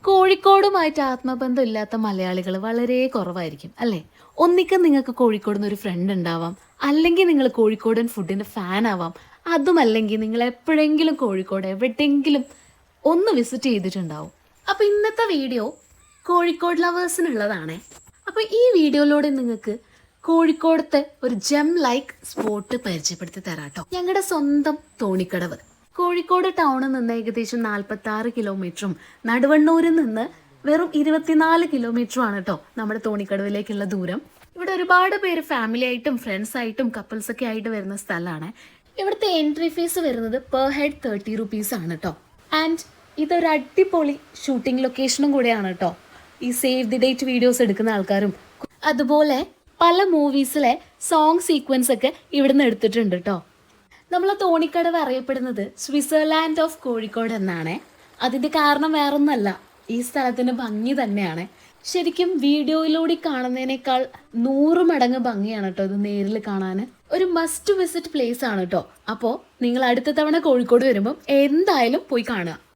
കോഴിക്കോടുമായിട്ട് ആത്മബന്ധം ഇല്ലാത്ത മലയാളികൾ വളരെ കുറവായിരിക്കും അല്ലേ? ഒന്നിക്കൽ നിങ്ങൾക്ക് കോഴിക്കോട് നിന്ന് ഒരു ഫ്രണ്ട് ഉണ്ടാവാം, അല്ലെങ്കിൽ നിങ്ങൾ കോഴിക്കോടൻ ഫുഡിന്റെ ഫാൻ ആവാം, അതുമല്ലെങ്കിൽ നിങ്ങൾ എപ്പോഴെങ്കിലും കോഴിക്കോട് എവിടെയെങ്കിലും ഒന്ന് വിസിറ്റ് ചെയ്തിട്ടുണ്ടാവും. അപ്പൊ ഇന്നത്തെ വീഡിയോ കോഴിക്കോട് ലവേഴ്സിനുള്ളതാണേ. അപ്പൊ ഈ വീഡിയോയിലൂടെ നിങ്ങൾക്ക് കോഴിക്കോടത്തെ ഒരു ജെം ലൈക്ക് സ്പോട്ട് പരിചയപ്പെടുത്തി തരാട്ടോ. ഞങ്ങളുടെ സ്വന്തം തോണിക്കടവ്. കോഴിക്കോട് ടൗണിൽ നിന്ന് ഏകദേശം 46 കിലോമീറ്ററും നടുവണ്ണൂരിൽ നിന്ന് വെറും 24 കിലോമീറ്ററുമാണ് കേട്ടോ നമ്മുടെ തോണിക്കടവിലേക്കുള്ള ദൂരം. ഇവിടെ ഒരുപാട് പേര് ഫാമിലി ആയിട്ടും ഫ്രണ്ട്സ് ആയിട്ടും കപ്പിൾസ് ഒക്കെ ആയിട്ട് വരുന്ന സ്ഥലമാണ്. ഇവിടുത്തെ എൻട്രി ഫീസ് വരുന്നത് പെർ ഹെഡ് 30 റുപ്പീസ് ആണ് കേട്ടോ. ആൻഡ് ഇതൊരു അടിപൊളി ഷൂട്ടിംഗ് ലൊക്കേഷനും കൂടെയാണ് കേട്ടോ. ഈ സേവ് ദി ഡേറ്റ് വീഡിയോസ് എടുക്കുന്ന ആൾക്കാരും അതുപോലെ പല മൂവീസിലെ സോങ് സീക്വൻസ് ഒക്കെ ഇവിടുന്ന് എടുത്തിട്ടുണ്ട് കേട്ടോ. നമ്മളെ തോണിക്കടവ് അറിയപ്പെടുന്നത് സ്വിറ്റ്സർലാൻഡ് ഓഫ് കോഴിക്കോട് എന്നാണ്. അതിന്റെ കാരണം വേറൊന്നല്ല, ഈ സ്ഥലത്തിന്റെ ഭംഗി തന്നെയാണ്. ശരിക്കും വീഡിയോയിലൂടെ കാണുന്നതിനേക്കാൾ 100 മടങ്ങ് ഭംഗിയാണ് കേട്ടോ ഇത് നേരിൽ കാണാൻ. ഒരു മസ്റ്റ് വിസിറ്റ് പ്ലേസ് ആണ് കേട്ടോ. അപ്പോൾ നിങ്ങൾ അടുത്ത തവണ കോഴിക്കോട് വരുമ്പോൾ എന്തായാലും പോയി കാണുക.